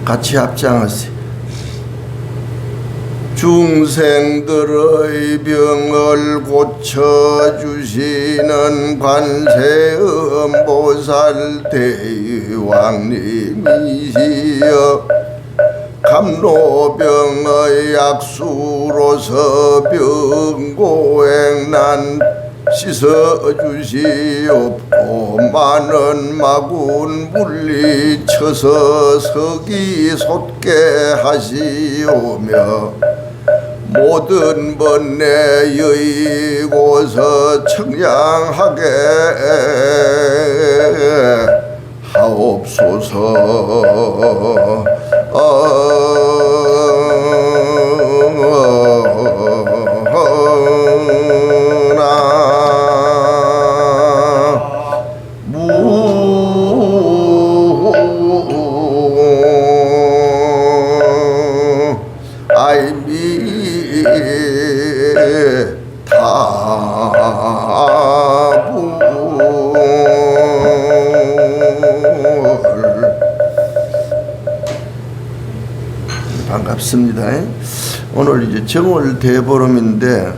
같이 합장하세요. 중생들의 병을 고쳐주시는 관세음보살 대왕님이시여 감로병의 약수로서 병고행난 씻어주시옵고 많은 마군 물리쳐서 서기솟게 하시오며 모든 번뇌 여의고서 청량하게 하옵소서. 반갑습니다. 오늘 이제 정월 대보름인데,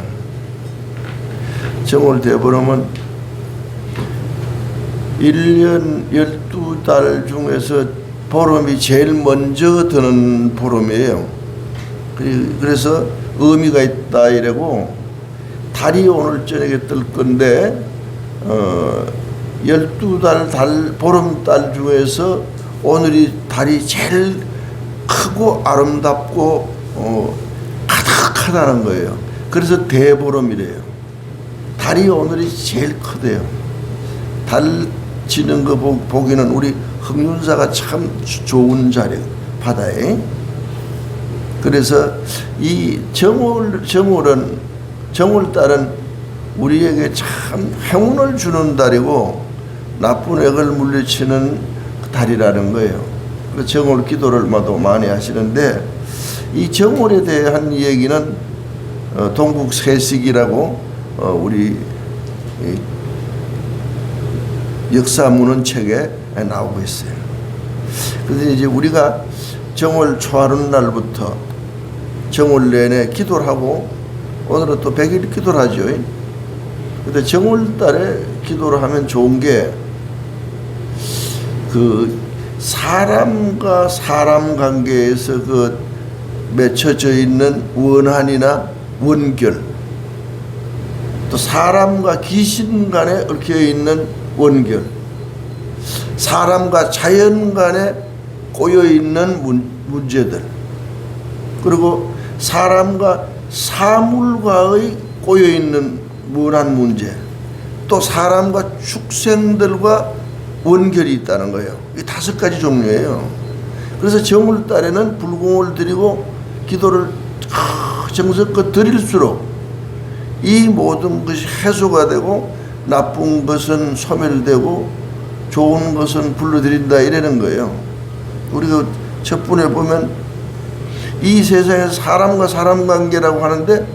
정월 대보름은 1년 12달 중에서 보름이 제일 먼저 드는 보름이에요. 그래서 의미가 있다 이러고, 달이 오늘 저녁에 뜰 건데 12달 보름달 중에서 오늘이 달이 제일 크고 아름답고 가득하다는 거예요. 그래서 대보름이래요. 달이 오늘이 제일 크대요. 달 지는 거 보기는 우리 흥륜사가 참 좋은 자리예요, 바다에. 그래서 이 정월달은 우리에게 참 행운을 주는 달이고 나쁜 액을 물리치는 달이라는 거예요. 그래서 정월 기도를 많이 하시는데, 이 정월에 대한 얘기는 동국세식이라고 우리 역사문헌 책에 나오고 있어요. 그래서 이제 우리가 정월 초하룻 날부터 정월 내내 기도를 하고, 오늘은 또 100일 기도를 하죠. 근데 정월달에 기도를 하면 좋은 게, 그 사람과 사람 관계에서 그 맺혀져 있는 원한이나 원결, 또 사람과 귀신 간에 얽혀 있는 원결, 사람과 자연 간에 꼬여 있는 문제들, 그리고 사람과 사물과의 꼬여 있는 원한 문제, 또 사람과 축생들과 원결이 있다는 거예요. 이 5가지 종류예요. 그래서 정월달에는 불공을 드리고 기도를 정성껏 드릴수록 이 모든 것이 해소가 되고 나쁜 것은 소멸되고 좋은 것은 불러드린다 이러는 거예요. 우리가 첫 분에 보면 이 세상에서 사람과 사람 관계라고 하는데,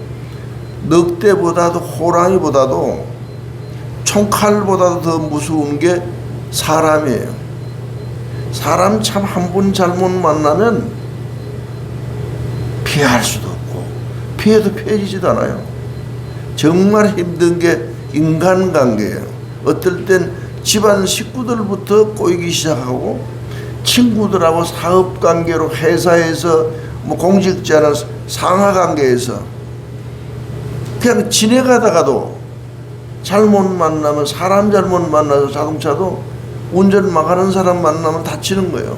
늑대보다도 호랑이보다도 총칼보다도 더 무서운 게 사람이에요. 사람 참 한 번 잘못 만나면 피할 수도 없고 피해도 피해지지도 않아요. 정말 힘든 게 인간관계예요. 어떨 땐 집안 식구들부터 꼬이기 시작하고, 친구들하고 사업관계로, 회사에서 공직자나 상하관계에서 그냥 지내가다가도 잘못 만나면, 사람 잘못 만나서 자동차도 운전 막 하는 사람 만나면 다치는 거예요.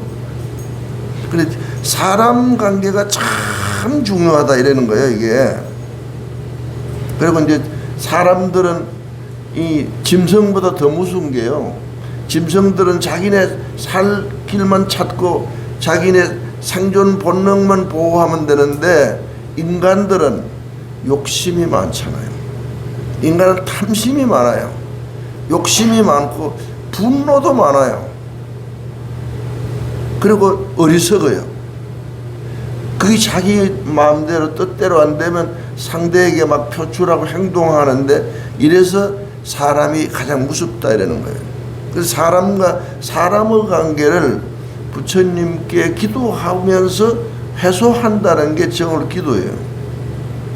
그래 사람 관계가 참 중요하다 이러는 거예요, 이게. 그리고 이제 사람들은 이 짐승보다 더 무서운 게요, 짐승들은 자기네 살 길만 찾고 자기네 생존 본능만 보호하면 되는데, 인간들은 욕심이 많잖아요. 인간은 탐심이 많아요. 욕심이 많고 분노도 많아요. 그리고 어리석어요. 그게 자기 마음대로 뜻대로 안 되면 상대에게 막 표출하고 행동하는데, 이래서 사람이 가장 무섭다 이러는 거예요. 그래서 사람과 사람의 관계를 부처님께 기도하면서 해소한다는 게 정월 기도예요.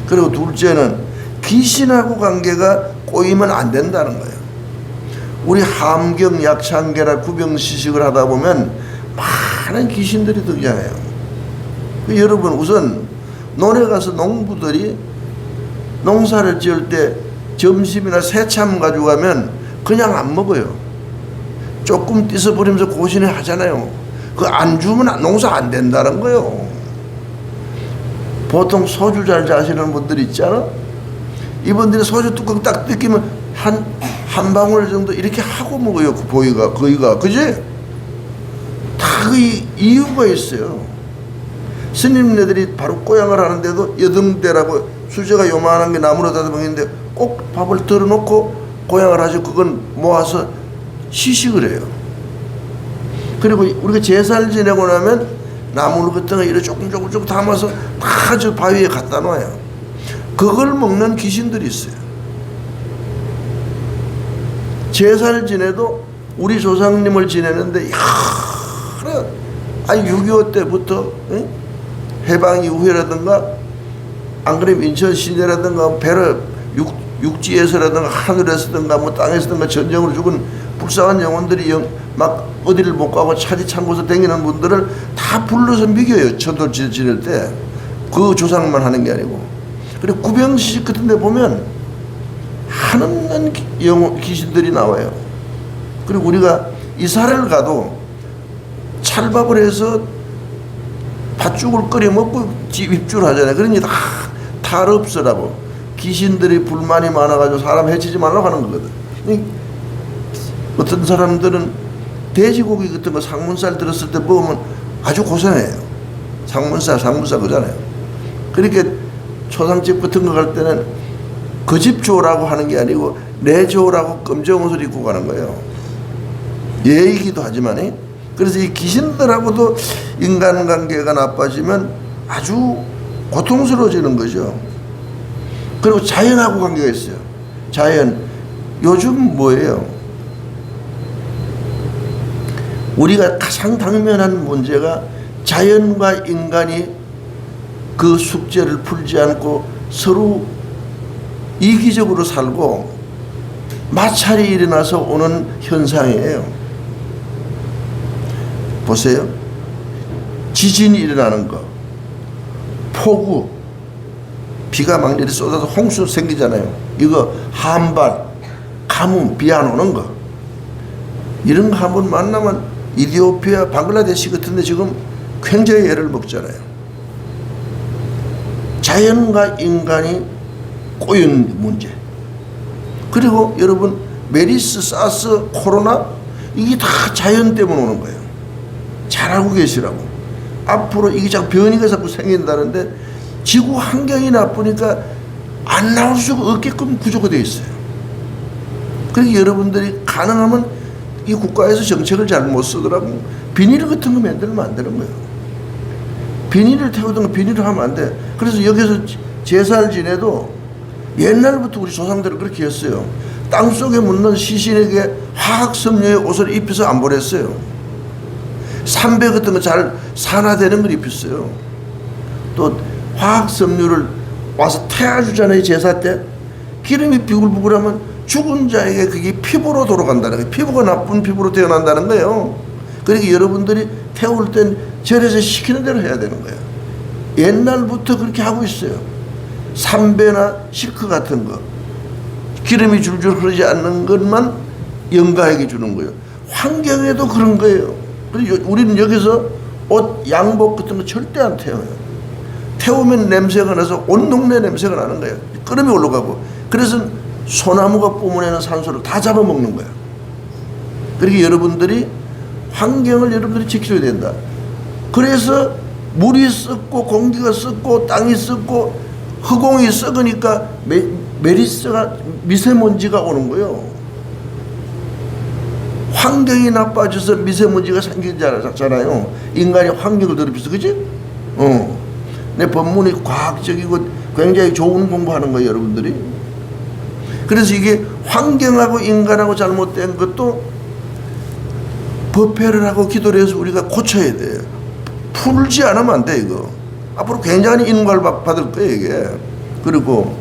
그리고 둘째는 귀신하고 관계가 꼬이면 안 된다는 거예요. 우리 함경 약창계라 구병시식을 하다 보면 많은 귀신들이 등장해요. 여러분, 우선 논에 가서 농부들이 농사를 지을 때 점심이나 새참 가지고 가면 그냥 안 먹어요. 조금 띄서버리면서 고신해 하잖아요. 그 안 주면 농사 안 된다는 거예요. 보통 소주 잘 자시는 분들 있잖아. 이분들이 소주 뚜껑 딱 뜯기면 한 방울 정도 이렇게 하고 먹어요. 그 거기가 그지? 다 그 이유가 있어요. 스님네들이 바로 꼬양을 하는데도 여등대라고 수저가 요만한 게 나무로 다듬어있는데 꼭 밥을 덜어놓고 꼬양을 하죠. 그건 모아서 시식을 해요. 그리고 우리가 제사를 지내고 나면 나물 같은 거 이렇게 조금 담아서 다 저 바위에 갖다 놔요. 그걸 먹는 귀신들이 있어요. 제사를 지내도 우리 조상님을 지내는데 6.25 때부터 해방 이후라든가 안 그러면 인천 시내라든가 배를 육지에서라든가 하늘에서든가 뭐 땅에서든가 전쟁으로 죽은 불쌍한 영혼들이 막 어디를 못 가고 차디 창고서 다니는 분들을 다 불러서 먹여요. 천도 지낼 때. 그 조상만 하는 게 아니고. 그리고 구병시식 같은 데 보면 한없는 귀신들이 나와요. 그리고 우리가 이사를 가도 찰밥을 해서 팥죽을 끓여 먹고 입주를 하잖아요. 그러니 다 탈업소라고 귀신들이 불만이 많아가지고 사람 해치지 말라고 하는 거거든. 어떤 사람들은 돼지고기 같은 거 상문살 들었을 때 먹으면 아주 고생해요. 상문살 그잖아요. 그렇게 초상집 같은 거 갈 때는 그 집 조라고 하는 게 아니고 내 조라고 검정 옷을 입고 가는 거예요. 예의기도 하지만. 그래서 이 귀신들하고도 인간관계가 나빠지면 아주 고통스러워지는 거죠. 그리고 자연하고 관계가 있어요. 자연. 요즘 뭐예요? 우리가 가장 당면한 문제가 자연과 인간이 그 숙제를 풀지 않고 서로 이기적으로 살고 마찰이 일어나서 오는 현상이에요. 보세요. 지진이 일어나는 거, 폭우, 비가 막 내리 쏟아서 홍수 생기잖아요. 이거 한발, 가뭄, 비 안 오는 거. 이런 거 한번 만나면 이디오피아, 방글라데시 같은 데 지금 굉장히 애를 먹잖아요. 자연과 인간이 꼬인 문제. 그리고 여러분, 메리스, 사스, 코로나 이게 다 자연 때문에 오는 거예요. 잘 알고 계시라고. 앞으로 이게 자꾸 변이가 자꾸 생긴다는데 지구 환경이 나쁘니까 안 나올 수가 없게끔 구조가 되어 있어요. 그러니까 여러분들이 가능하면 이 국가에서 정책을 잘못 쓰더라고 비닐 같은 거 만들면 안 되는 거예요. 비닐을 태우든가 비닐을 하면 안 돼. 그래서 여기서 제사를 지내도 옛날부터 우리 조상들은 그렇게 했어요. 땅속에 묻는 시신에게 화학섬유의 옷을 입혀서 안 보냈어요. 삼배 같은 거 잘 산화되는 걸 입혔어요. 또 화학섬유를 와서 태워주잖아요. 제사 때 기름이 비글비글하면 죽은 자에게 그게 피부로 돌아간다는 거예요. 피부가 나쁜 피부로 태어난다는 거예요. 그러니까 여러분들이 태울 땐 절에서 시키는 대로 해야 되는 거예요. 옛날부터 그렇게 하고 있어요. 삼배나 실크 같은 거 기름이 줄줄 흐르지 않는 것만 영가에게 주는 거예요. 환경에도 그런 거예요. 그리고 우리는 여기서 옷, 양복 같은 거 절대 안 태워요. 태우면 냄새가 나서 온 동네 냄새가 나는 거예요. 끓음이 올라가고. 그래서 소나무가 뿜어내는 산소를 다 잡아먹는 거예요. 그러니까 여러분들이 환경을 여러분들이 지켜줘야 된다. 그래서 물이 썩고 공기가 썩고 땅이 썩고 허공이 썩으니까 메리스가 미세먼지가 오는 거예요. 환경이 나빠져서 미세먼지가 생기잖아요. 인간이 환경을 더럽혀서, 그지? 내 법문이 과학적이고 굉장히 좋은 공부하는 거예요, 여러분들이. 그래서 이게 환경하고 인간하고 잘못된 것도 법회를 하고 기도를 해서 우리가 고쳐야 돼요. 풀지 않으면 안 돼, 이거. 앞으로 굉장히 인과를 받을 거예요, 이게. 그리고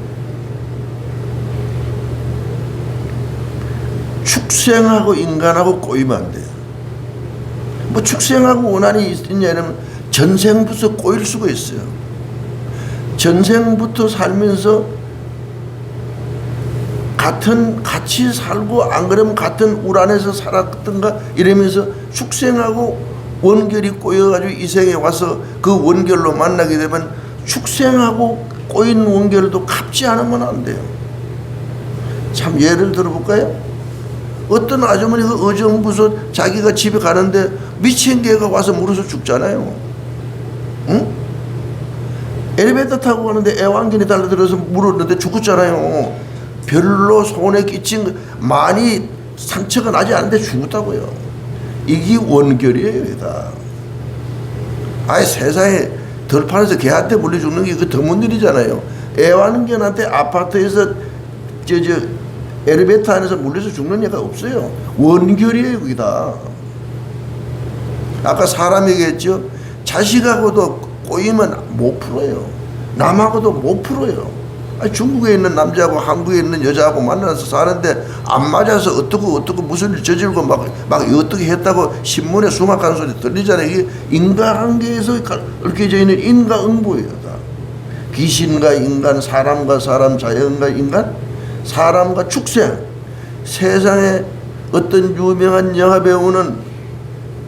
축생하고 인간하고 꼬이면 안 돼요. 뭐 축생하고 원한이 있냐면 전생부터 꼬일 수가 있어요. 전생부터 살면서 같이 살고 안 그러면 같은 울 안에서 살았던가 이러면서 축생하고 원결이 꼬여가지고 이 생에 와서 그 원결로 만나게 되면 축생하고 꼬인 원결도 갚지 않으면 안 돼요. 참 예를 들어볼까요? 어떤 아주머니가 어정부서 자기가 집에 가는데 미친 개가 와서 물어서 죽잖아요. 응? 엘리베이터 타고 가는데 애완견이 달려들어서 물었는데 죽었잖아요. 별로 손에 끼친 많이 상처가 나지 않는데 죽었다고요. 이게 원결이에요, 이다. 아예 세상에 덜판에서 개한테 물려 죽는 게 그 드문 일이잖아요. 애완견한테 아파트에서 엘리베이터 안에서 물려서 죽는 애가 없어요. 원결이에요, 그게다. 아까 사람 얘기했죠. 자식하고도 꼬이면 못 풀어요. 남하고도 못 풀어요. 아니, 중국에 있는 남자하고 한국에 있는 여자하고 만나서 사는데 안 맞아서 어떻고 무슨 일 저지르고 막 어떻게 했다고 신문에 수막한 소리 들리잖아요. 이게 인간관계에서 얽혀져 있는 인과응보예요. 다. 귀신과 인간, 사람과 사람, 자연과 인간, 사람과 축생. 세상에 어떤 유명한 영화배우는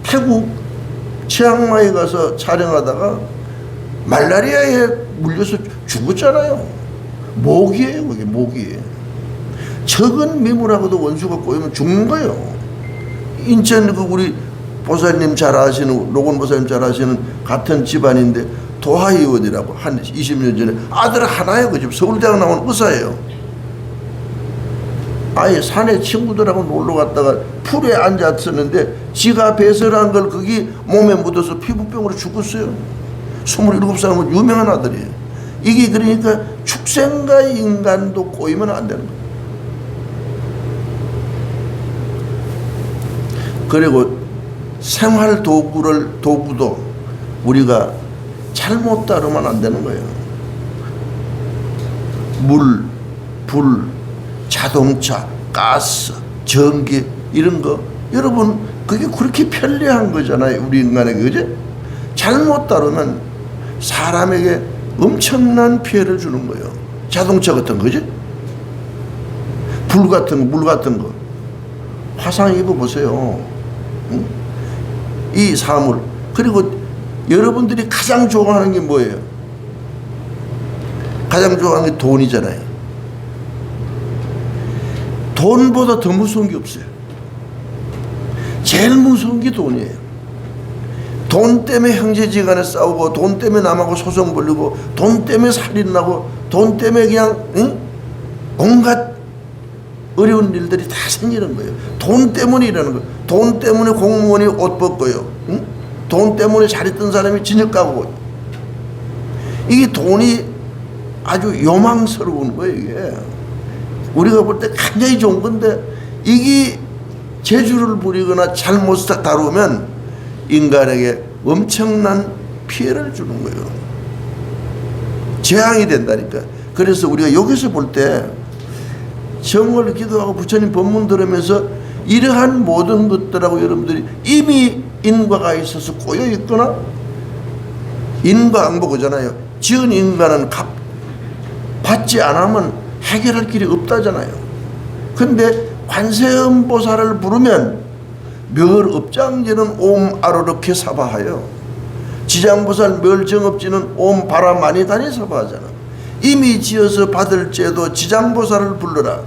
태국 치앙마이 가서 촬영하다가 말라리아에 물려서 죽었잖아요. 모기예요, 그게 모기. 적은 미물하고도 원수가 꼬이면 죽는 거예요. 인천 그 우리 보살님 잘 아시는 노건 보살님 잘 아시는 같은 집안인데 도하의원이라고 한 20년 전에 아들 하나예요. 그 집 서울대학 나온 의사예요. 아예 산에 친구들하고 놀러 갔다가 풀에 앉았었는데 지가 배설한 걸 그게 몸에 묻어서 피부병으로 죽었어요. 27살은 유명한 아들이에요. 이게 그러니까 축생과 인간도 꼬이면 안 되는 거예요. 그리고 생활 도구도 우리가 잘못 다루면 안 되는 거예요. 물, 불, 자동차, 가스, 전기 이런 거 여러분 그게 그렇게 편리한 거잖아요. 우리 인간에게. 그죠? 잘못 다루면 사람에게 엄청난 피해를 주는 거예요. 자동차 같은 거, 그지? 불 같은 거, 물 같은 거. 화상 입어보세요. 응? 이 사물. 그리고 여러분들이 가장 좋아하는 게 뭐예요? 가장 좋아하는 게 돈이잖아요. 돈보다 더 무서운 게 없어요. 제일 무서운 게 돈이에요. 돈 때문에 형제지간에 싸우고 돈 때문에 남하고 소송 벌리고 돈 때문에 살인나고 돈 때문에 그냥 온갖 어려운 일들이 다 생기는 거예요. 돈 때문에 이러는 거예요. 돈 때문에 공무원이 옷 벗고요. 돈 때문에 잘했던 사람이 진역 가고. 이게 돈이 아주 요망스러운 거예요. 이게 우리가 볼 때 굉장히 좋은 건데 이게 재주를 부리거나 잘못 다루면 인간에게 엄청난 피해를 주는 거예요. 재앙이 된다니까. 그래서 우리가 여기서 볼 때 정월 기도하고 부처님 법문 들으면서 이러한 모든 것들하고 여러분들이 이미 인과가 있어서 꼬여 있거나 인과응보잖아요. 지은 인간은 받지 않으면 해결할 길이 없다잖아요. 근데 관세음보살을 부르면 멸업장지는 옴 아로르케 사바하여 지장보살 멸정업지는 옴 바라마니다니 사바하잖아. 이미 지어서 받을 죄도 지장보살을 불러라.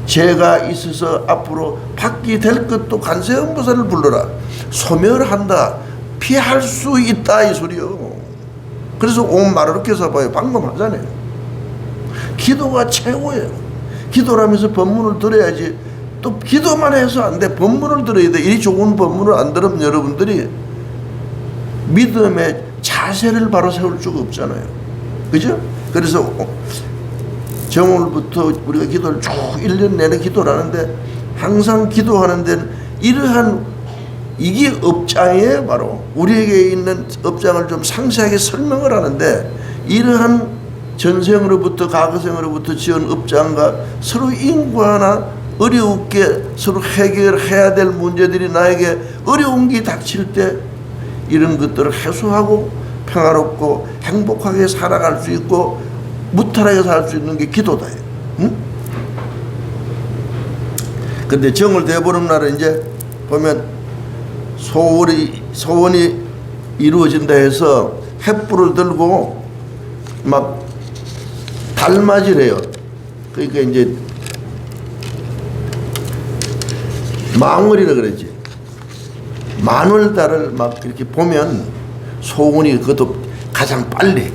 죄가 있어서 앞으로 받게 될 것도 관세음보살을 불러라. 소멸한다. 피할 수 있다 이 소리요. 그래서 옴 아로르케 사바하여 방금 하잖아요. 기도가 최고예요. 기도라면서 법문을 들어야지. 또 기도만 해서 안 돼. 법문을 들어야 돼. 이 좋은 법문을 안 들으면 여러분들이 믿음의 자세를 바로 세울 수가 없잖아요. 그죠? 그래서 정오부터 우리가 기도를 쭉 1년 내내 기도를 하는데 항상 기도하는 데는 이러한 이게 업장이에요. 바로 우리에게 있는 업장을 좀 상세하게 설명을 하는데, 이러한 전생으로부터 과거생으로부터 지은 업장과 서로 인과나 어렵게 서로 해결해야 될 문제들이 나에게 어려운 게 닥칠 때 이런 것들을 해소하고 평화롭고 행복하게 살아갈 수 있고 무탈하게 살 수 있는 게 기도다. 응? 근데 정월 대보름 날은 이제 보면 소원이 이루어진다 해서 횃불을 들고 막 달맞이래요. 그러니까 이제 망월이라 그러지. 만월달을 막 이렇게 보면 소원이 그것도 가장 빨리.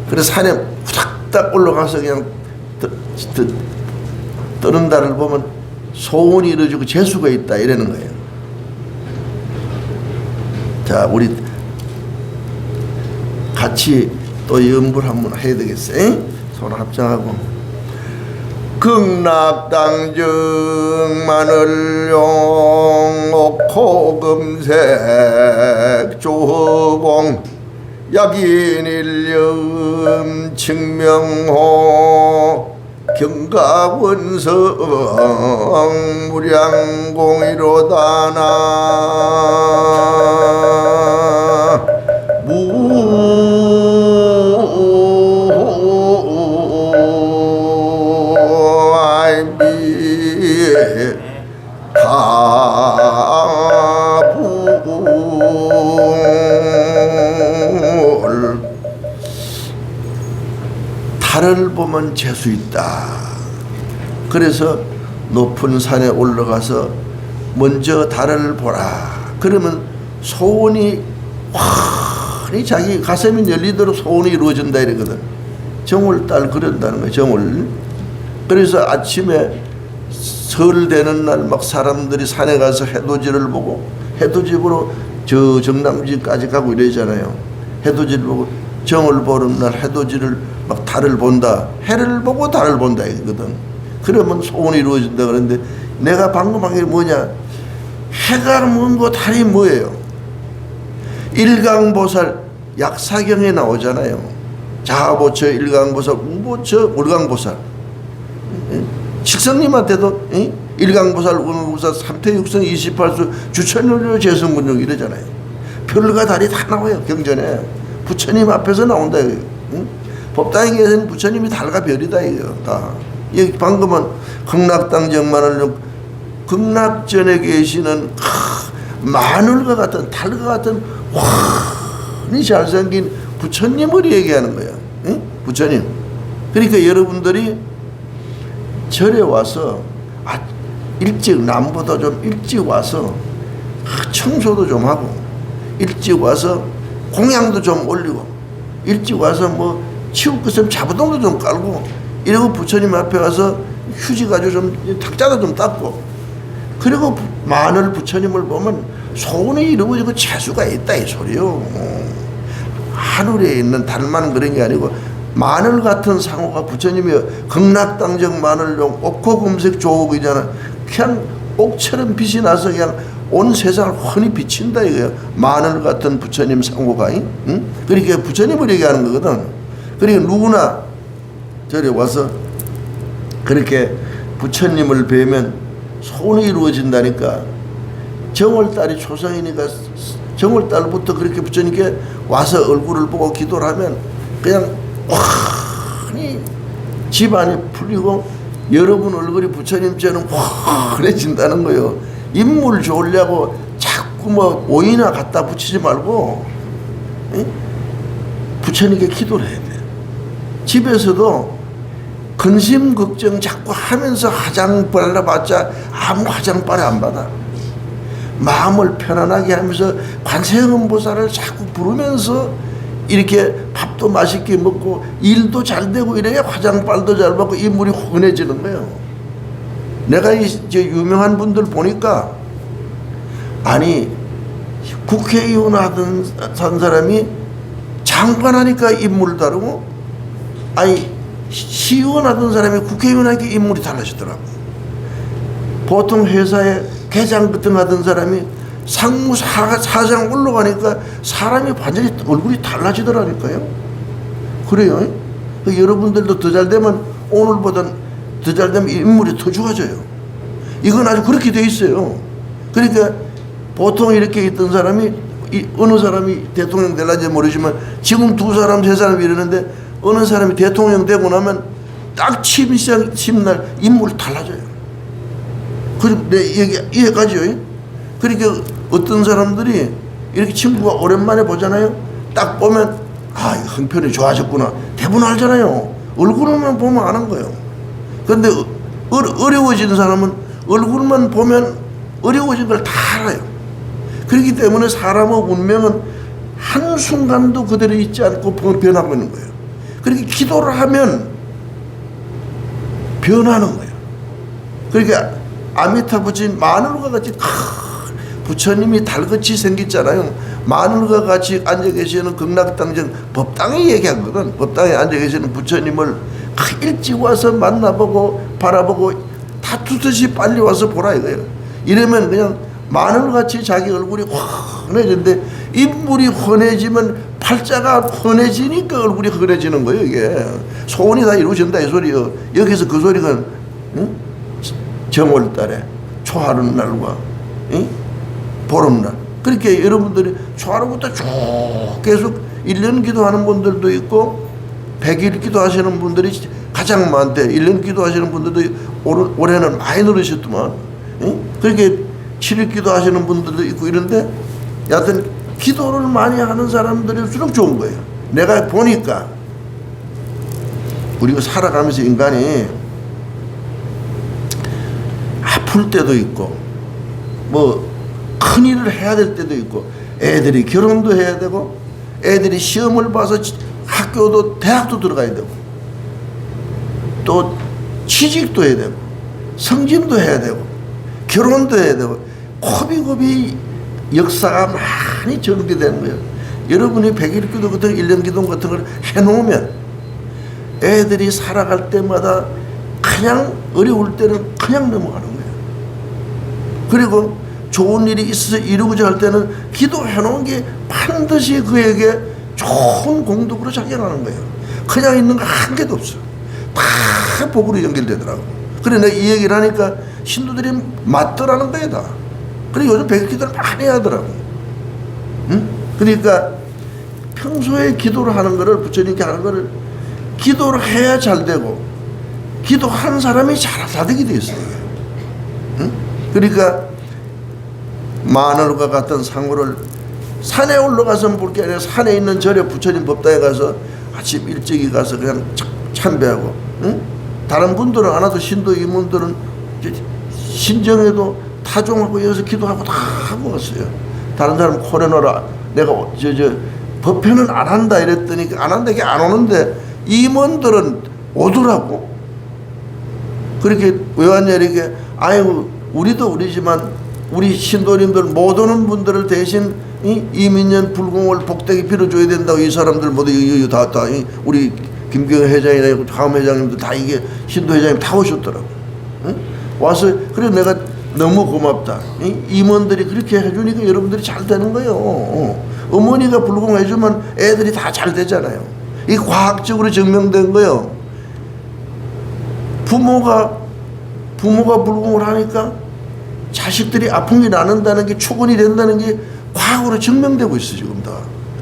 그래서 산에 후닥닥 올라가서 그냥 뜨는 달을 보면 소원이 이루어지고 재수가 있다 이러는 거예요. 자, 우리 같이 또 염불 한번 해야 되겠어요? 손 합장하고. 극락당정 마늘용 옥호금색 조공 약인일념 증명호 경가원성 무량공이로다나 달을 보면 재수 있다. 그래서 높은 산에 올라가서 먼저 달을 보라. 그러면 소원이 환히 자기 가슴이 열리도록 소원이 이루어진다 이러거든. 정월달 그런다는 거예요. 정월. 그래서 아침에 설 되는 날 막 사람들이 산에 가서 해돋이를 보고, 해돋이보러 저 정남지까지 가고 이러잖아요. 해돋이를 보고 정월 보는 날 해돋이를 막 달을 본다. 해를 보고 달을 본다 이거든. 그러면 소원이 이루어진다 그러는데, 내가 방금 한 게 뭐냐? 해가 뭔고 달이 뭐예요? 일강보살 약사경에 나오잖아요. 자보처 일강보살, 우보처 울강보살. 식성님한테도 일강보살, 우보살, 삼태육성 28수 주천율 재성분용 이러잖아요. 별과 달이 다 나와요. 경전에 부처님 앞에서 나온다. 법당에서는 부처님이 달과 별이다 이거 다. 여기 방금은 극락당정만을 극락전에 계시는 마늘과 같은 달과 같은 환히 잘생긴 부처님을 얘기하는 거야. 부처님. 그러니까 여러분들이 절에 와서 일찍, 남보다 좀 일찍 와서 청소도 좀 하고, 일찍 와서 공양도 좀 올리고, 일찍 와서 뭐 치울 것은 자부동도 좀 깔고, 이러고 부처님 앞에 가서 휴지 가지고 좀 탁자도 좀 닦고, 그리고 마늘 부처님을 보면 소원이 이루어지고 재수가 있다 이 소리요. 하늘에 있는 달만 그런 게 아니고 마늘 같은 상호가 부처님이 극락당정 마늘용 옥호금색 조옥이잖아. 그냥 옥처럼 빛이 나서 그냥 온 세상을 훤히 비친다 이거야. 마늘 같은 부처님 상호가. 응? 그러니까 부처님을 얘기하는 거거든. 그러니까 누구나 저리 와서 그렇게 부처님을 뵈면 소원이 이루어진다니까. 정월달이 초상이니까 정월달부터 그렇게 부처님께 와서 얼굴을 보고 기도를 하면 그냥 환히 집안이 풀리고 여러분 얼굴이 부처님처럼 환해진다는 거예요. 인물 좋으려고 자꾸 뭐 오이나 갖다 붙이지 말고 부처님께 기도를 해야 돼. 집에서도 근심 걱정 자꾸 하면서 화장 발라봤자 아무 화장빨 안 받아. 마음을 편안하게 하면서 관세음보살을 자꾸 부르면서 이렇게 밥도 맛있게 먹고 일도 잘 되고 이래야 화장빨도 잘 받고 인물이 훤해지는 거예요. 내가 이제 유명한 분들 보니까 아니 국회의원 하던 사람이 장관하니까 인물 다르고, 아니 시의원 하던 사람이 국회의원 하니까 인물이 달라지더라고. 보통 회사에 계장 같은 하던 사람이 사장 올라가니까 사람이 완전히 얼굴이 달라지더라니까요. 그래요. 여러분들도 더 잘 되면, 오늘보다 더 잘 되면 인물이 더 좋아져요. 이건 아주 그렇게 돼 있어요. 그러니까 보통 이렇게 있던 사람이, 어느 사람이 대통령 될는지 모르지만 지금 두 사람 세 사람이 이러는데, 어느 사람이 대통령 되고 나면 딱 취임날 인물 달라져요. 그리고 내 얘기 이해가죠? 그러니까 어떤 사람들이 이렇게 친구가 오랜만에 보잖아요. 딱 보면 형편이 좋아졌구나 대부분 알잖아요. 얼굴만 보면 아는 거예요. 그런데 어려워진 사람은 얼굴만 보면 어려워진 걸 다 알아요. 그렇기 때문에 사람의 운명은 한순간도 그대로 있지 않고 변하고 있는 거예요. 그렇게 기도를 하면 변하는 거예요. 그러니까 아미타부지 마늘과 같이 부처님이 달같이 생겼잖아요. 마늘과 같이 앉아 계시는 극락당정 법당에 얘기하거든. 법당에 앉아 계시는 부처님을 일찍 와서 만나보고 바라보고 다투듯이 빨리 와서 보라 이거예요. 이러면 그냥 마늘같이 자기 얼굴이 환해지는데, 인물이 환해지면 팔자가 환해지니까 얼굴이 환해지는 거예요. 이게 소원이 다 이루어진다 이 소리요. 여기서 그 소리가 정월달에 초하루는 날과 보름날, 그렇게 여러분들이 초하루부터 쭉 계속 1년 기도하는 분들도 있고 100일 기도하시는 분들이 가장 많대. 1년 기도하시는 분들도 올해는 많이 늘으셨더만. 그렇게 7일 기도하시는 분들도 있고 이런데, 여하튼 기도를 많이 하는 사람들일수록 좋은 거예요. 내가 보니까 우리가 살아가면서 인간이 아플 때도 있고 뭐 큰일을 해야 될 때도 있고, 애들이 결혼도 해야 되고, 애들이 시험을 봐서 학교도 대학도 들어가야 되고, 또 취직도 해야 되고, 성진도 해야 되고, 결혼도 해야 되고, 고비고비 역사가 많이 전개되는 거예요. 여러분이 100일 기도 같은 1년 기도 같은 걸 해놓으면 애들이 살아갈 때마다 그냥 어려울 때는 그냥 넘어가는 거예요. 그리고 좋은 일이 있어서 이루고자 할 때는 기도해놓은 게 반드시 그에게 좋은 공덕으로 작용하는 거예요. 그냥 있는 거 한 개도 없어요. 다 복으로 연결되더라고. 그래 내가 이 얘기를 하니까 신도들이 맞더라는 거예요 다. 그래 요즘 백일기도를 많이 하더라고. 응? 그러니까 평소에 기도를 하는 거를, 부처님께 하는 거를 기도를 해야 잘 되고, 기도하는 사람이 잘 되게 돼 있어요. 응? 그러니까 마늘과 같은 상호를 산에 올라가서 볼 게 아니라 산에 있는 절에 부처님 법당에 가서 아침 일찍이 가서 그냥 참배하고, 응? 다른 분들은 안 와도 신도 이문들은 신정에도 타종하고 여기서 기도하고 다 하고 왔어요. 다른 사람 코레노라 내가 법회는 안 한다 이랬더니 안 한다게 안 오는데 임원들은 오더라고. 그렇게 왜 왔냐 이렇게, 아이고 우리도 우리지만 우리 신도님들 못 오는 분들을 대신 이민년 불공을 복되게 빌어줘야 된다고 이 사람들 모두 다 우리 김경호 회장이나 다음 회장님도 다 이게 신도 회장님 다 오셨더라고. 응? 와서 그래 내가 너무 고맙다. 임원들이 그렇게 해주니까 여러분들이 잘 되는 거예요. 어머니가 불공해주면 애들이 다 잘 되잖아요. 이 과학적으로 증명된 거예요. 부모가 불공을 하니까 자식들이 아픈 게 나는다는 게, 축원이 된다는 게 과학으로 증명되고 있어 지금 다.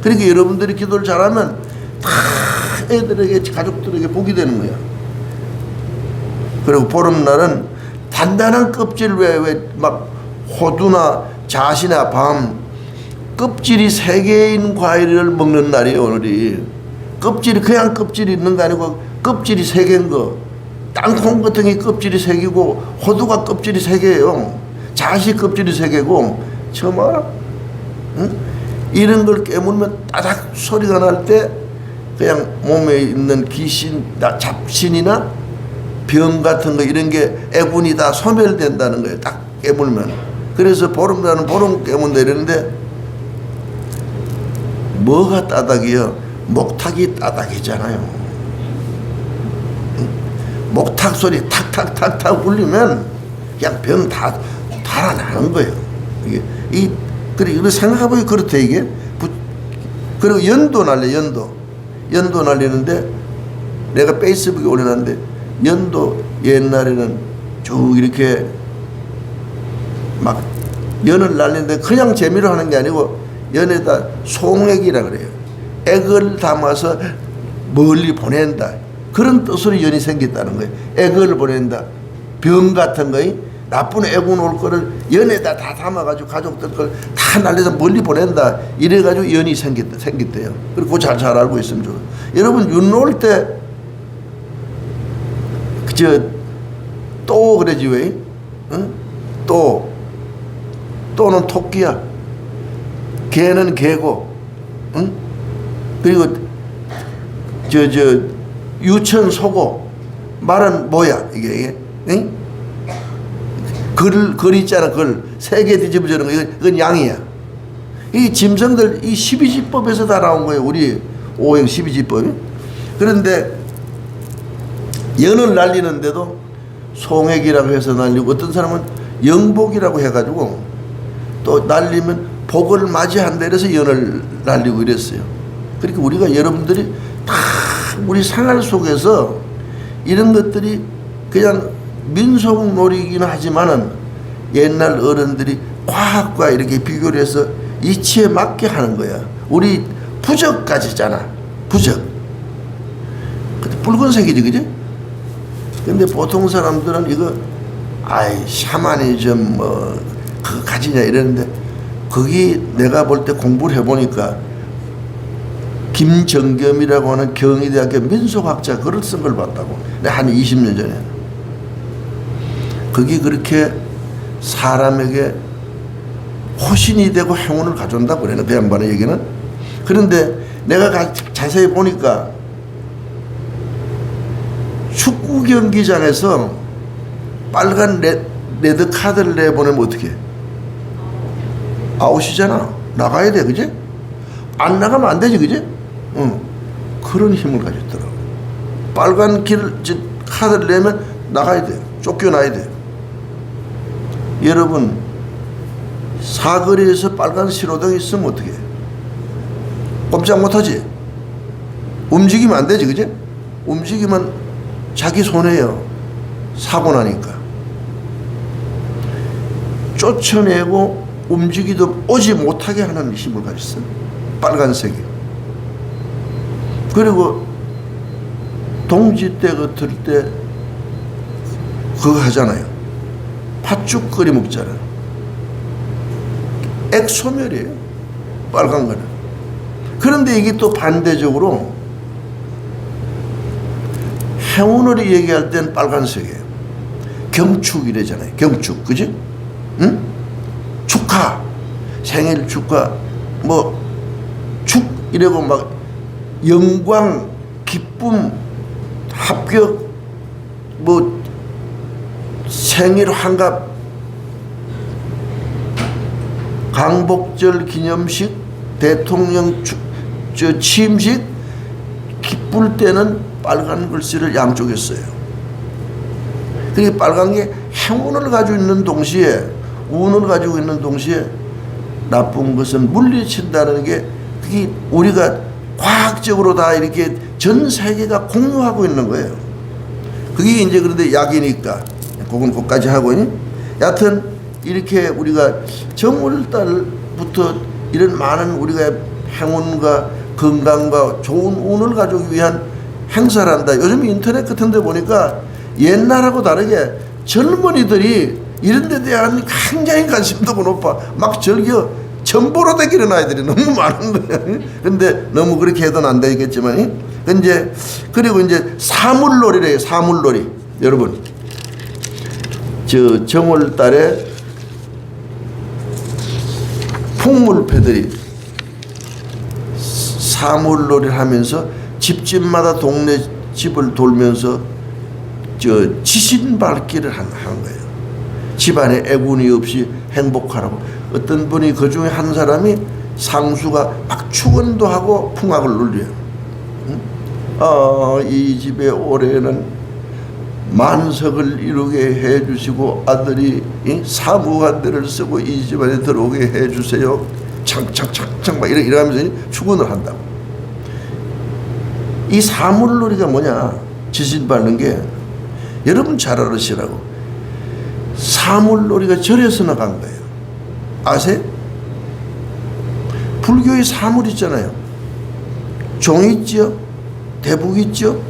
그러니까 여러분들이 기도를 잘하면 다 애들에게, 가족들에게 복이 되는 거야. 그리고 보름날은 단단한 껍질, 왜 막 호두나 잣이나 밤 껍질이 3개인 과일을 먹는 날이에요 오늘이. 껍질이 그냥 껍질이 있는 거 아니고 껍질이 3개인 거. 땅콩 같은 게 껍질이 3개고 호두가 껍질이 3개예요. 잣이 껍질이 3개고, 처음 알아? 응? 이런 걸 깨물면 따닥 소리가 날 때 그냥 몸에 있는 귀신, 잡신이나 병 같은 거 이런 게 애군이 다 소멸된다는 거예요. 딱 깨물면. 그래서 보름날은 보름 깨문다 이러는데, 뭐가 따닥이요? 목탁이 따닥이잖아요. 목탁 소리 탁탁탁탁 울리면 그냥 병 다 달아나는 거예요. 이 그래, 이거 생각해보니 그렇다, 이게. 그리고 연도 날려, 연도 날리는데 내가 페이스북에 올려놨는데 연도 옛날에는 쭉 이렇게 막 연을 날리는데 그냥 재미로 하는 게 아니고 연에다 송액이라 그래요. 액을 담아서 멀리 보낸다. 그런 뜻으로 연이 생겼다는 거예요. 액을 보낸다. 병 같은 거, 나쁜 애군 올 거를 연에다 다 담아가지고 가족들 걸 다 날려서 멀리 보낸다. 이래가지고 연이 생겼대요. 그리고 그거 잘 알고 있으면 좋아요. 여러분, 윤 놓을 때, 또 그러지, 왜? 응? 또는 토끼야. 개는 개고, 응? 그리고, 유천 소고. 말은 뭐야, 이게? 응? 글 있잖아, 글. 세 개 뒤집어주는 거, 이건 양이야. 이 짐승들, 이 12지법에서 다 나온 거예요. 우리 오행 12지법이. 그런데, 연을 날리는데도 송액이라고 해서 날리고, 어떤 사람은 영복이라고 해가지고, 또 날리면 복을 맞이한다 이래서 연을 날리고 이랬어요. 그러니까 우리가 여러분들이 다 우리 생활 속에서 이런 것들이 그냥 민속놀이긴 하지만은 옛날 어른들이 과학과 이렇게 비교를 해서 이치에 맞게 하는 거야. 우리 부적까지잖아. 부적. 근데 붉은색이지, 그지? 근데 보통 사람들은 이거, 샤머니즘, 그거 가지냐 이랬는데, 거기 내가 볼 때 공부를 해보니까, 김정겸이라고 하는 경희대학교 민속학자 글을 쓴 걸 봤다고. 한 20년 전에. 거기 그렇게 사람에게 호신이 되고 행운을 가져온다고 그래요. 그 양반의 얘기는. 그런데 내가 자세히 보니까 축구 경기장에서 빨간 레드 카드를 내보내면 어떻게 해? 아웃이잖아. 나가야 돼, 그지? 안 나가면 안 되지, 그지? 응. 그런 힘을 가졌더라고. 빨간 카드를 내면 나가야 돼. 쫓겨나야 돼. 여러분, 사거리에서 빨간 신호등이 있으면 어떻게 해? 꼼짝 못하지? 움직이면 안 되지, 그지? 움직이면 자기 손해요. 사고 나니까. 쫓아내고 움직이도 오지 못하게 하는 힘을 가졌어. 빨간색이. 그리고 동지 때 같을 때 그거 하잖아요. 팥죽 끓여 먹잖아. 액소멸이에요. 빨간 거는. 그런데 이게 또 반대적으로 행운을 얘기할 땐 빨간색이에요. 경축이래잖아요. 경축, 그지? 응? 축하, 생일 축하, 축 이러고 막 영광, 기쁨, 합격, 생일 환갑, 강복절 기념식, 대통령 취임식, 기쁠 때는 빨간 글씨를 양쪽에 써요. 그게 빨간 게 행운을 가지고 있는 동시에, 운을 가지고 있는 동시에 나쁜 것은 물리친다는 게, 그게 우리가 과학적으로 다 이렇게 전 세계가 공유하고 있는 거예요. 그게 이제 그런데 약이니까 그건 그것까지 하고, 여하튼 이렇게 우리가 정월달부터 이런 많은 우리가 행운과 건강과 좋은 운을 가지기 위한 행사를 한다. 요즘 인터넷 같은 데 보니까 옛날하고 다르게 젊은이들이 이런 데 대한 굉장히 관심도가 높아. 막 즐겨 전보로 다니는 아이들이 너무 많은 거예요. 근데 너무 그렇게 해도는 안 되겠지만, 그리고 이제 사물놀이래요. 사물놀이. 여러분, 정월달에 풍물패들이 사물놀이를 하면서 집집마다 동네 집을 돌면서 지신 밟기를 한 거예요. 집안에 애군이 없이 행복하라고. 어떤 분이 그 중에 한 사람이 상수가 막 축원도 하고 풍악을 눌려요. 이 집에 올해는 만석을 이루게 해주시고 아들이 사무관대를 쓰고 이 집안에 들어오게 해주세요. 창창창창 막 이러면서 축원을 한다고. 이 사물놀이가 뭐냐? 지진받는 게 여러분 잘 알으시라고. 사물놀이가 절에서 나간 거예요. 아세요? 불교의 사물 있잖아요. 종 있죠? 대북 있죠?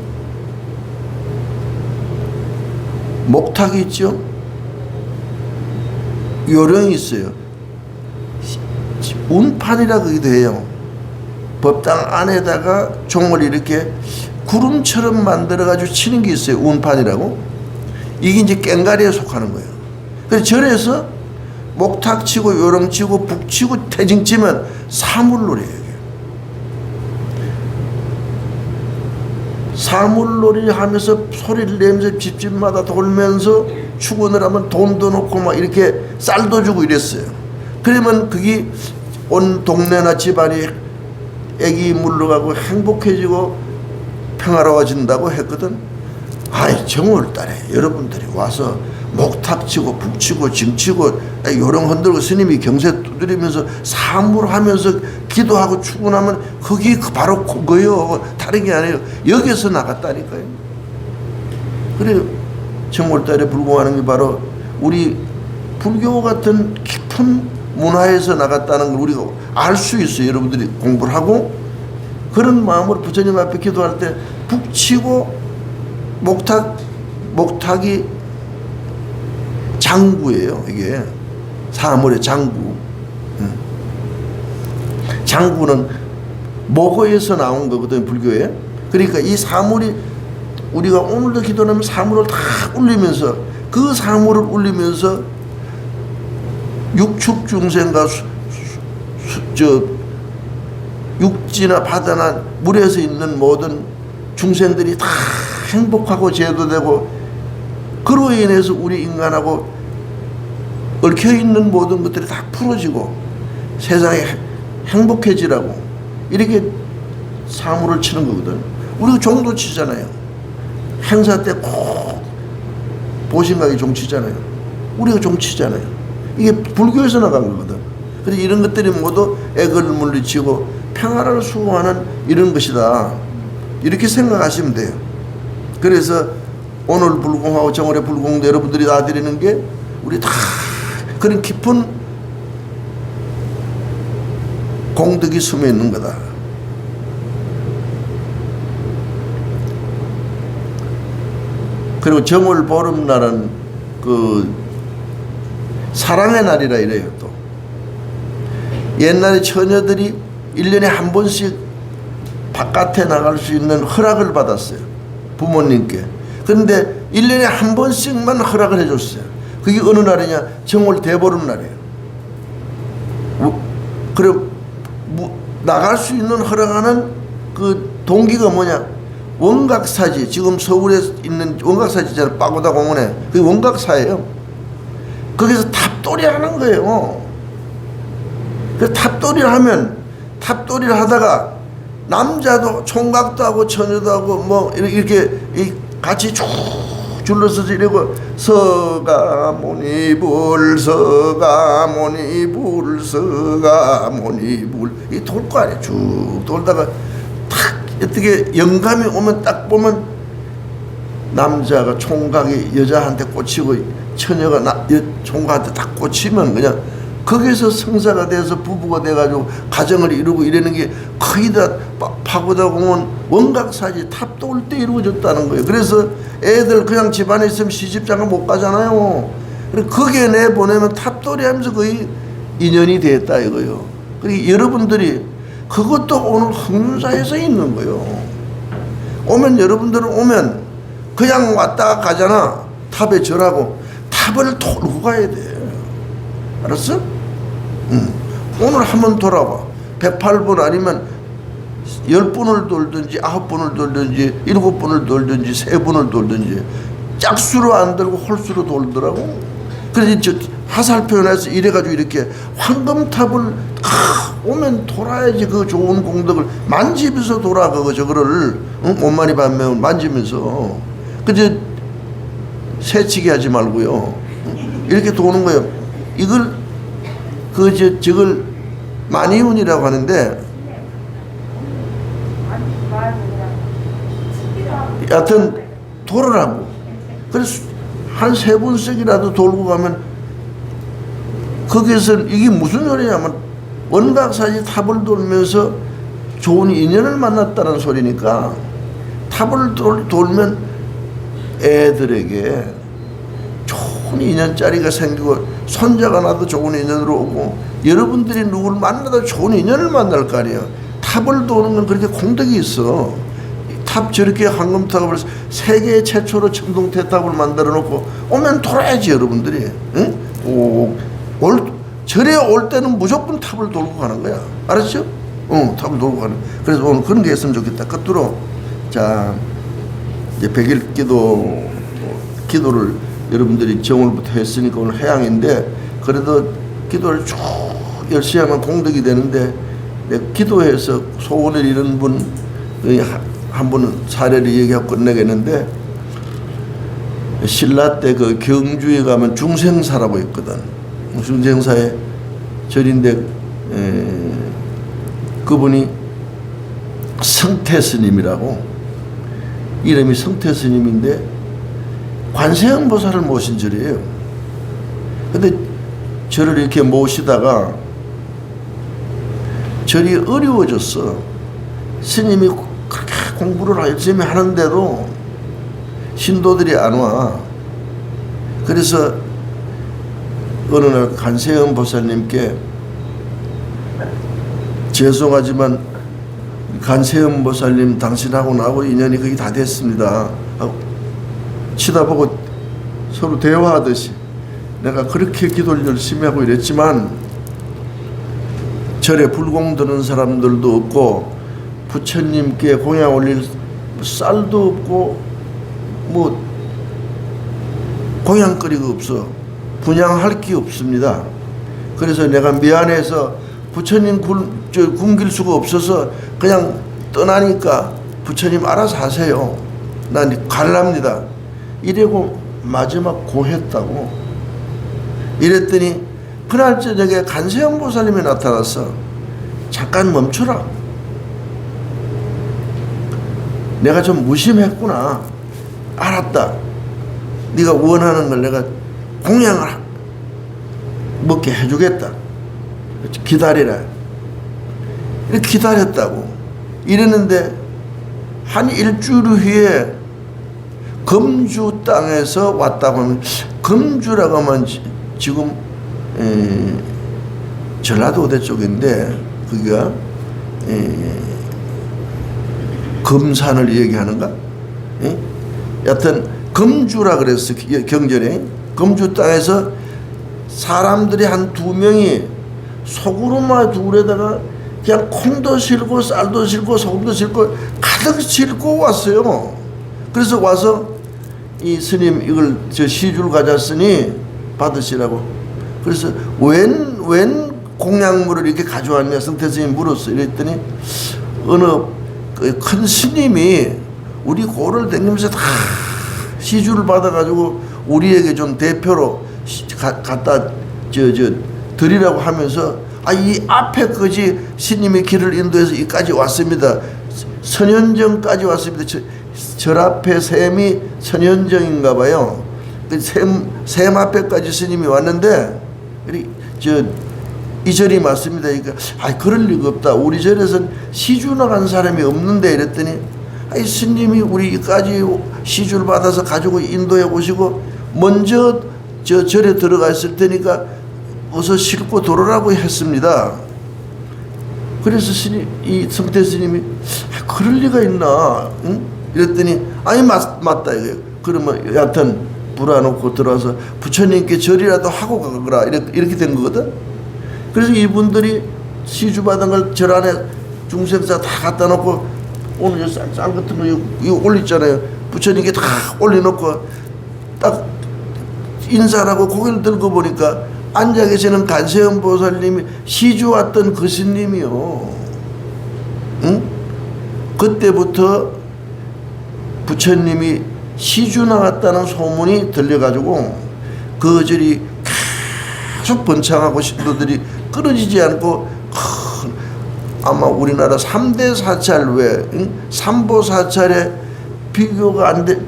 목탁이 있죠? 요령이 있어요. 운판이라 그기도 해요. 법당 안에다가 종을 이렇게 구름처럼 만들어가지고 치는 게 있어요. 운판이라고. 이게 이제 깽가리에 속하는 거예요. 그래서 절에서 목탁 치고 요령 치고 북 치고 태징 치면 사물놀이예요. 사물놀이 하면서 소리를 내면서 집집마다 돌면서 축원을 하면 돈도 넣고 막 이렇게 쌀도 주고 이랬어요. 그러면 그게 온 동네나 집안이 애기 물러가고 행복해지고 평화로워진다고 했거든. 아이, 정월달에 여러분들이 와서 목탁 치고 북 치고 징 치고 요령 흔들고 스님이 경세 두드리면서 사물하면서 기도하고 축원하면 그게 바로 그거요. 다른 게 아니에요. 여기서 나갔다니까요. 그래 정월달에 불공하는 게 바로 우리 불교 같은 깊은 문화에서 나갔다는 걸 우리가 알 수 있어요. 여러분들이 공부를 하고 그런 마음으로 부처님 앞에 기도할 때 북 치고 목탁이 장구예요. 이게 사물의 장구. 장구는 목어에서 나온 거거든요. 불교에. 그러니까 이 사물이 우리가 오늘도 기도하면 사물을 다 울리면서 그 사물을 울리면서 육축 중생과 육지나 바다나 물에서 있는 모든 중생들이 다 행복하고 제도되고 그로 인해서 우리 인간하고 얽혀있는 모든 것들이 다 풀어지고 세상에 행복해지라고 이렇게 사물을 치는 거거든. 우리가 종도 치잖아요. 행사 때 꼭 보신각이 종 치잖아요. 우리가 종 치잖아요. 이게 불교에서 나간 거거든. 그래서 이런 것들이 모두 액을 물리치고 평화를 수호하는 이런 것이다. 이렇게 생각하시면 돼요. 그래서 오늘 불공하고 정월에 불공도 여러분들이 다 드리는 게 우리 다 그런 깊은 공덕이 숨어 있는 거다. 그리고 정월 보름날은 그 사랑의 날이라 이래요. 또 옛날에 처녀들이 1년에 한 번씩 바깥에 나갈 수 있는 허락을 받았어요. 부모님께. 그런데 1년에 한 번씩만 허락을 해줬어요. 그게 어느 날이냐? 정월 대보름 날이에요. 그리고 나갈 수 있는 허락하는 그 동기가 뭐냐? 원각사지. 지금 서울에 있는 원각사지잖아요. 빠고다 공원에. 그게 원각사예요. 거기서 탑돌이 하는 거예요. 그 탑돌이를 하면 탑돌이를 하다가 남자도 총각도 하고 처녀도 하고 뭐 이렇게 같이 쭉 줄러서서 이러고 서가모니불 서가모니불 서가모니불 이 돌 거 아니에요. 쭉 돌다가 탁 어떻게 영감이 오면 딱 보면 남자가 총각이 여자한테 꽂히고 처녀가 총각한테 딱 꽂히면 그냥 거기서 성사가 돼서 부부가 돼가지고 가정을 이루고 이러는 게 거의 다 파고다 공원 원각사지 탑도 올 때 이루어졌다는 거예요. 그래서 애들 그냥 집안에 있으면 시집장가 못 가잖아요. 그래서 거기에 내보내면 탑돌이 하면서 거의 인연이 됐다 이거요. 그리고 여러분들이 그것도 오늘 흥사에서 있는 거예요. 오면 여러분들은 오면 그냥 왔다 가잖아. 탑에 절하고 탑을 돌고 가야 돼. 알았어? 오늘 한번 돌아봐. 108번 아니면 10번을 돌든지 9번을 돌든지 7번을 돌든지 3번을 돌든지 짝수로 안 돌고 홀수로 돌더라고. 그래서 저 화살표현해서 이래가지고 이렇게 황금탑을 오면 돌아야지 그 좋은 공덕을 만지면서 돌아 그거 저거를 원만히 반면 만지면서 그저 채치기 하지 말고요. 이렇게 도는 거예요. 이걸 저걸 만이운이라고 하는데, 여하튼 돌으라고. 그래서 한 3분씩이라도 돌고 가면, 거기에서 이게 무슨 소리냐면 원각사지 탑을 돌면서 좋은 인연을 만났다는 소리니까, 탑을 돌면 애들에게 좋은 인연자리가 생기고 손자가 나도 좋은 인연으로 오고 여러분들이 누구를 만나도 좋은 인연을 만날 거 아니에요. 탑을 도는 건 그렇게 공덕이 있어. 탑 저렇게 황금탑을 세계 최초로 청동태탑을 만들어 놓고 오면 돌아야지 여러분들이. 응? 절에 올 때는 무조건 탑을 돌고 가는 거야. 알았죠? 탑을 돌고 가는. 그래서 오늘 그런 게 있으면 좋겠다. 끝으로 자 이제 100일 기도를 여러분들이 정오부터 했으니까 오늘 해양인데, 그래도 기도를 쭉 열심히 하면 공덕이 되는데, 기도해서 소원을 이룬 분 한 분은 사례를 얘기하고 끝내겠는데, 신라 때 그 경주에 가면 중생사라고 있거든. 중생사의 절인데 그분이 성태스님이라고, 이름이 성태스님인데 관세음 보살을 모신 절이에요. 근데 절을 이렇게 모시다가 절이 어려워졌어. 스님이 그렇게 공부를 열심히 하는데도 신도들이 안 와. 그래서 어느 날 관세음 보살님께 죄송하지만 관세음 보살님 당신하고 나하고 인연이 거의 다 됐습니다 하고 치다보고 서로 대화하듯이 내가 그렇게 기도를 열심히 하고 이랬지만 절에 불공 드는 사람들도 없고 부처님께 공양 올릴 쌀도 없고 뭐 공양거리가 없어. 분양할 게 없습니다. 그래서 내가 미안해서 부처님 굶길 수가 없어서 그냥 떠나니까 부처님 알아서 하세요. 난 갈랍니다. 이래고 마지막 고했다고. 이랬더니 그날 저녁에 관세음 보살님이 나타났어. 잠깐 멈춰라. 내가 좀 무심했구나. 알았다. 네가 원하는 걸 내가 공양을 먹게 해주겠다. 기다리라. 이렇게 기다렸다고. 이랬는데 한 일주일 후에 금주 땅에서 왔다고 하면, 금주라고 하면 지금 전라도대 쪽인데 거기가 금산을 얘기하는가? 여하튼 금주라 그랬어. 경전에 금주 땅에서 사람들이 한 2명이 소구루마 둘에다가 그냥 콩도 실고 쌀도 실고 소금도 실고 가득 실고 왔어요. 그래서 와서 이 스님 이걸 저 시주를 가졌으니 받으시라고. 그래서 웬 공양물을 이렇게 가져왔냐 성태스님이 물었어. 이랬더니 어느 큰 스님이 우리 고를 댕기면서 다 시주를 받아가지고 우리에게 좀 대표로 갖다 드리라고 하면서 이 앞에까지 스님이 길을 인도해서 이까지 왔습니다. 선현정까지 왔습니다. 절 앞에 샘이 선현정인가 봐요. 샘 앞에까지 스님이 왔는데 이 절이 맞습니다. 그러니까 그럴 리가 없다. 우리 절에서는 시주 나간 사람이 없는데 이랬더니 스님이 우리까지 시주를 받아서 가지고 인도해 오시고 먼저 저 절에 들어가 있을 테니까 어서 싣고 들어오라고 했습니다. 그래서 이 성태 스님이 그럴 리가 있나? 응? 이랬더니 맞다 이거예요. 그러면 여하튼 불어놓고 들어와서 부처님께 절이라도 하고 가거라 이렇게 된 거거든. 그래서 이분들이 시주 받은 걸 절 안에 중생사 다 갖다 놓고 오늘 쌀 같은 거 이거 올리잖아요. 부처님께 다 올려놓고 딱 인사하고 고개를 들고 보니까 앉아 계시는 관세음 보살님이 시주 왔던 그 스님이요. 응? 그때부터 부처님이 시주 나갔다는 소문이 들려가지고 거절이 계속 번창하고 신도들이 끊어지지 않고 아마 우리나라 3대 사찰 외 3보 사찰에 비교가 안 돼,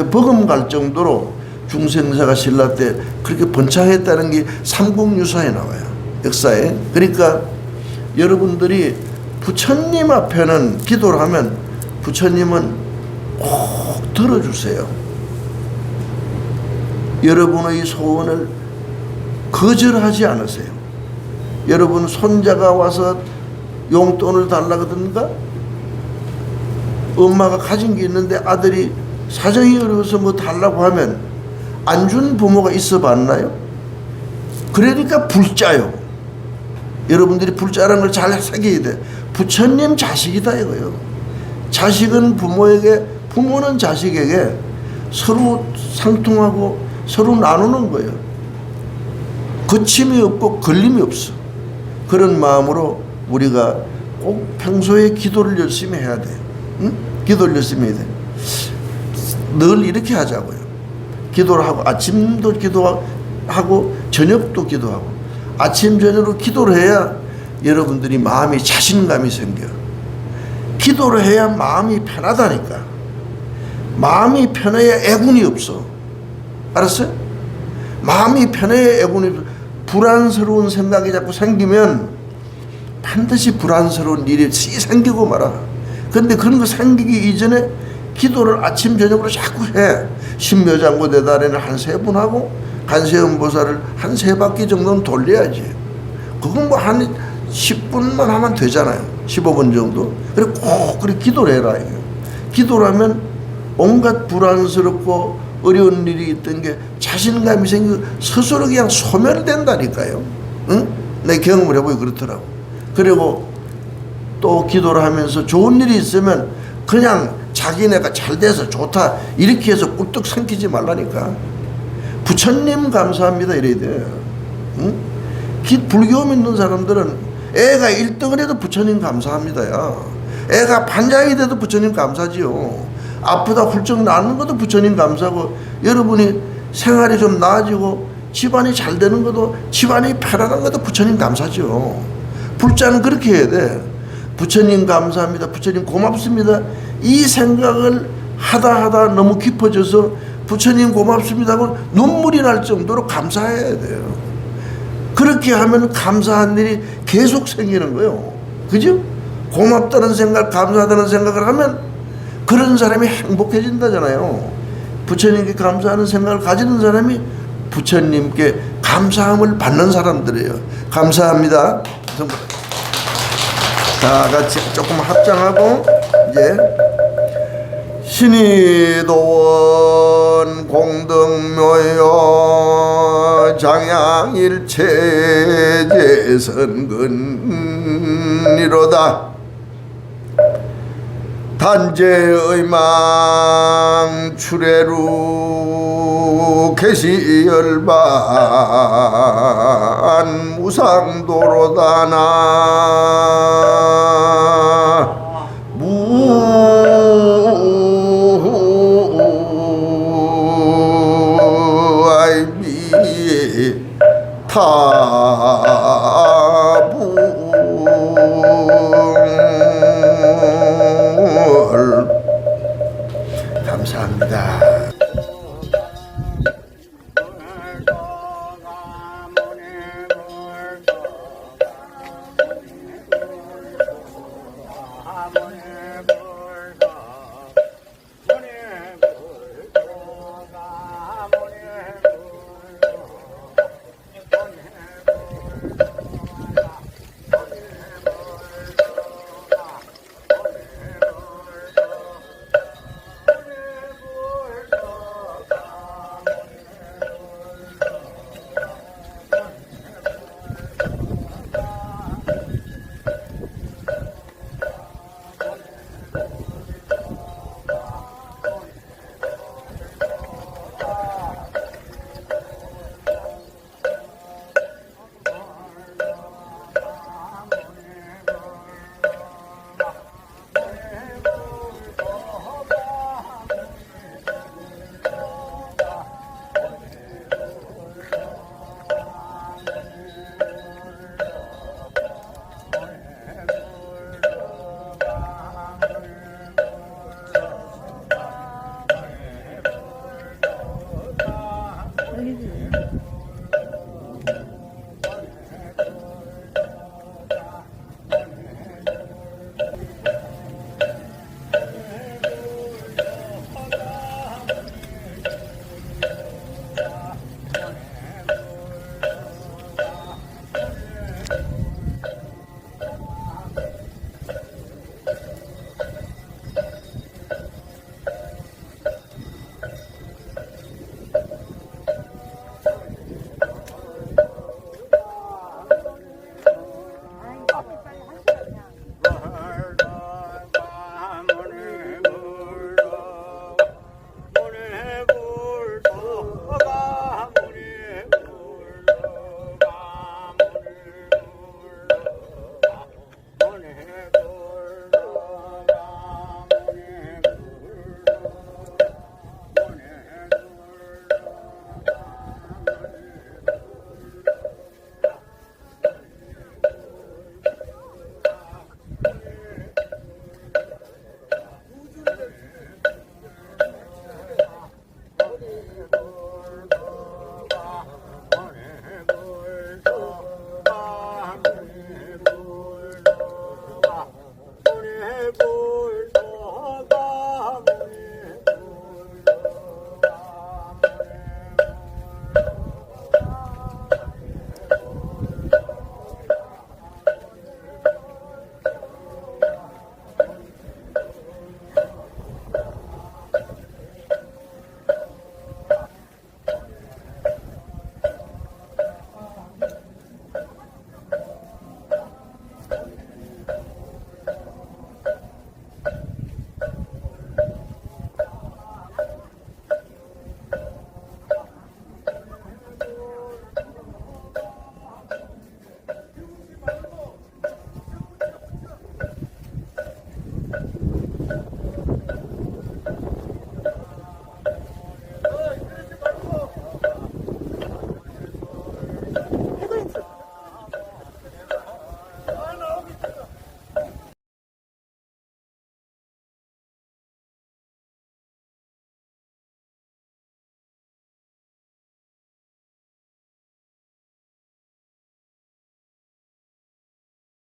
버금갈 정도로 중생사가 신라 때 그렇게 번창했다는 게 삼국유사에 나와요. 역사에. 그러니까 여러분들이 부처님 앞에는 기도를 하면 부처님은 꼭 들어주세요. 여러분의 소원을 거절하지 않으세요. 여러분 손자가 와서 용돈을 달라거든가 엄마가 가진 게 있는데 아들이 사정이 어려워서 뭐 달라고 하면 안 준 부모가 있어 봤나요? 그러니까 불자요. 여러분들이 불자라는 걸 잘 새겨야 돼. 부처님 자식이다 이거요. 자식은 부모에게, 부모는 자식에게 서로 상통하고 서로 나누는 거예요. 거침이 없고 걸림이 없어. 그런 마음으로 우리가 꼭 평소에 기도를 열심히 해야 돼요. 응? 기도를 열심히 해야 돼. 늘 이렇게 하자고요. 기도를 하고 아침도 기도하고 저녁도 기도하고 아침 저녁으로 기도를 해야 여러분들이 마음이 자신감이 생겨. 기도를 해야 마음이 편하다니까. 마음이 편해야 애군이 없어. 알았어요? 마음이 편해야 애군이 없어. 불안스러운 생각이 자꾸 생기면 반드시 불안스러운 일이 생기고 말아. 근데 그런 거 생기기 이전에 기도를 아침 저녁으로 자꾸 해. 신묘장구 대달에는 한 3번 하고 관세음보살을 한 3바퀴 정도는 돌려야지. 그건 뭐 한 10분만 하면 되잖아요. 15분 정도. 그래 꼭 그렇게 기도를 해라. 기도를 하면 온갖 불안스럽고 어려운 일이 있던 게 자신감이 생기고 스스로 그냥 소멸된다니까요. 응? 내 경험을 해보니 그렇더라고. 그리고 또 기도를 하면서 좋은 일이 있으면 그냥 자기네가 잘 돼서 좋다 이렇게 해서 꿀떡 삼키지 말라니까. 부처님 감사합니다 이래야 돼. 응? 불교 믿는 사람들은 애가 1등을 해도 부처님 감사합니다야. 애가 반장이 돼도 부처님 감사지요. 아프다 훌쩍 나는 것도 부처님 감사고, 여러분이 생활이 좀 나아지고 집안이 잘 되는 것도, 집안이 편안한 것도 부처님 감사죠. 불자는 그렇게 해야 돼. 부처님 감사합니다, 부처님 고맙습니다, 이 생각을 하다 너무 깊어져서 부처님 고맙습니다 하고 눈물이 날 정도로 감사해야 돼요. 그렇게 하면 감사한 일이 계속 생기는 거예요. 그죠? 고맙다는 생각, 감사하다는 생각을 하면 그런 사람이 행복해진다잖아요. 부처님께 감사하는 생각을 가지는 사람이 부처님께 감사함을 받는 사람들이에요. 감사합니다. 다 같이 조금 합장하고 이제 신의도원 공덕묘여 장양일체제선근이로다 단제의망 출애루 계시열반 무상도로다나 무아이미 타